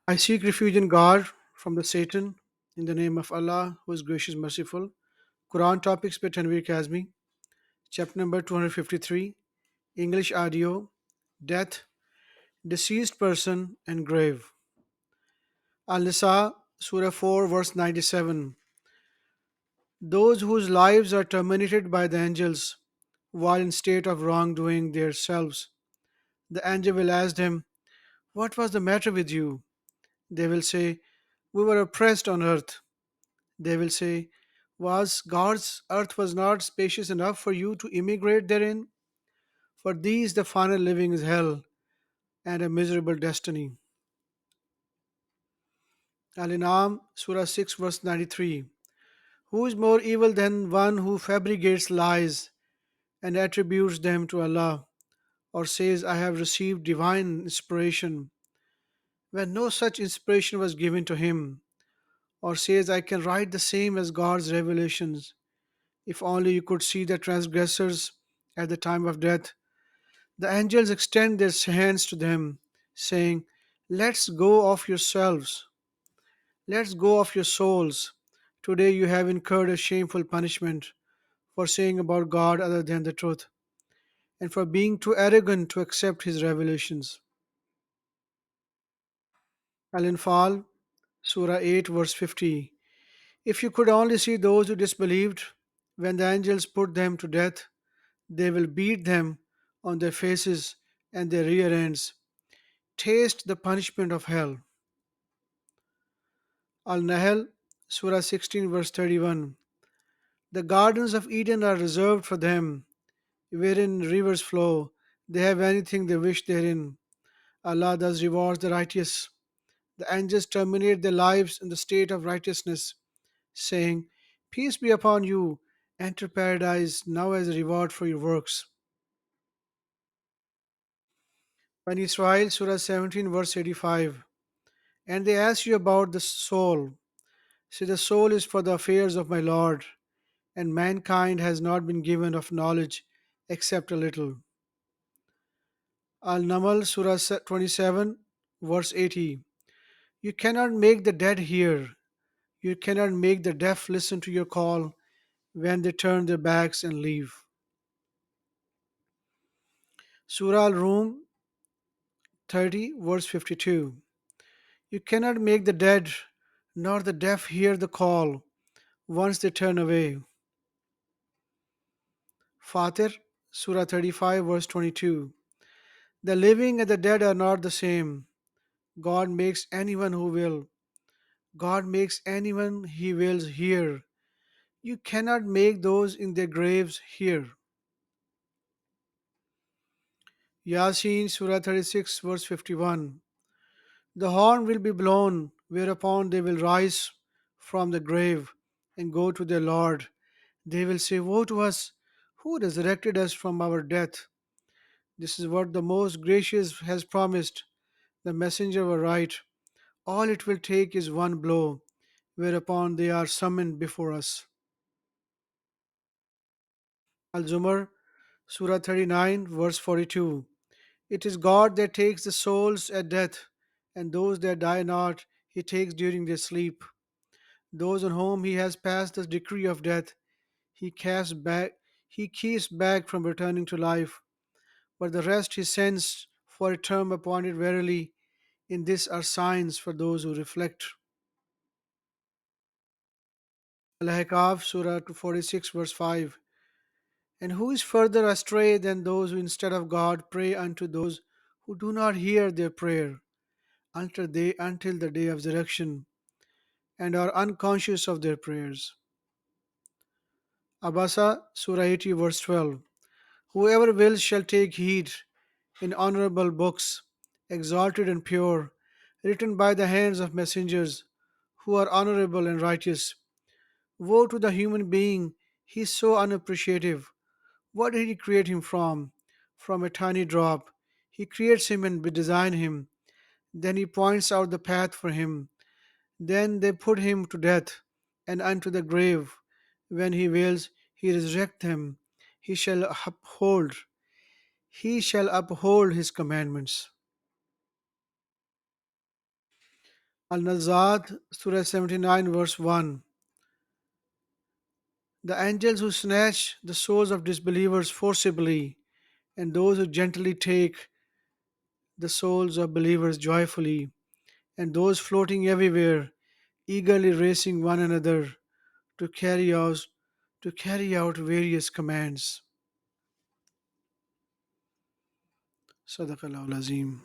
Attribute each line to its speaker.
Speaker 1: I seek refuge in God from the Satan in the name of Allah, who is gracious, merciful. Quran topics by Tanvir Kazmi, chapter number 253, English audio, death, deceased person, and grave. Al Nisa, Surah 4, verse 97. Those whose lives are terminated by the angels while in state of wrongdoing themselves, the angel will ask them, "What was the matter with you?" They will say, "We were oppressed on earth." They will say, "Was God's earth was not spacious enough for you to immigrate therein? For these the final living is hell and a miserable destiny." Al-In'am, Surah 6, verse 93. Who is more evil than one who fabricates lies and attributes them to Allah, or says, "I have received divine inspiration," when no such inspiration was given to him, or says, "I can write the same as God's revelations"? If only you could see the transgressors at the time of death. The angels extend their hands to them, saying, "Let's go of yourselves, let's go of your souls. Today you have incurred a shameful punishment for saying about God other than the truth, and for being too arrogant to accept His revelations." Al Anfal, Surah 8, verse 50. If you could only see those who disbelieved, when the angels put them to death, they will beat them on their faces and their rear ends. Taste the punishment of hell. Al Nahl, Surah 16, verse 31. The gardens of Eden are reserved for them, wherein rivers flow. They have anything they wish therein. Allah thus rewards the righteous. The angels terminate their lives in the state of righteousness, saying, "Peace be upon you, enter paradise now as a reward for your works." When Israel, Surah 17, verse 85. And they ask you about the soul. Say, the soul is for the affairs of my Lord, and mankind has not been given of knowledge except a little. Al Namal, Surah 27, verse 80. You cannot make the dead hear, you cannot make the deaf listen to your call when they turn their backs and leave. Surah Al Rum 30, verse 52. You cannot make the dead nor the deaf hear the call once they turn away. Fatir, Surah 35, verse 22. The living and the dead are not the same. God makes anyone who will. God makes anyone he wills hear. You cannot make those in their graves hear. Yasin, Surah 36, verse 51. The horn will be blown, whereupon they will rise from the grave and go to their Lord. They will say, "Woe to us! Who resurrected us from our death?" This is what the Most Gracious has promised. The Messenger will write, "All it will take is one blow, whereupon they are summoned before us." Al Zumar, Surah 39, verse 42. It is God that takes the souls at death, and those that die not, He takes during their sleep. Those on whom He has passed the decree of death, He keeps back from returning to life, but the rest He sends for a term appointed. Verily, in this are signs for those who reflect. Al-Ahqaf, Surah 46, verse 5. And who is further astray than those who instead of God pray unto those who do not hear their prayer until the day of resurrection, and are unconscious of their prayers. Abasa, Surah 80, verse 12. Whoever wills shall take heed in honorable books, exalted and pure, written by the hands of messengers who are honorable and righteous. Woe to the human being, he is so unappreciative. What did he create him from? From a tiny drop. He creates him and designs him. Then he points out the path for him. Then they put him to death and unto the grave. When he wills, he resurrect them. He shall uphold. He shall uphold his commandments. Al-Nazat, Surah 79, verse 1. The angels who snatch the souls of disbelievers forcibly, and those who gently take the souls of believers joyfully, and those floating everywhere, eagerly racing one another to carry out various commands. Sadaqallahu Azim.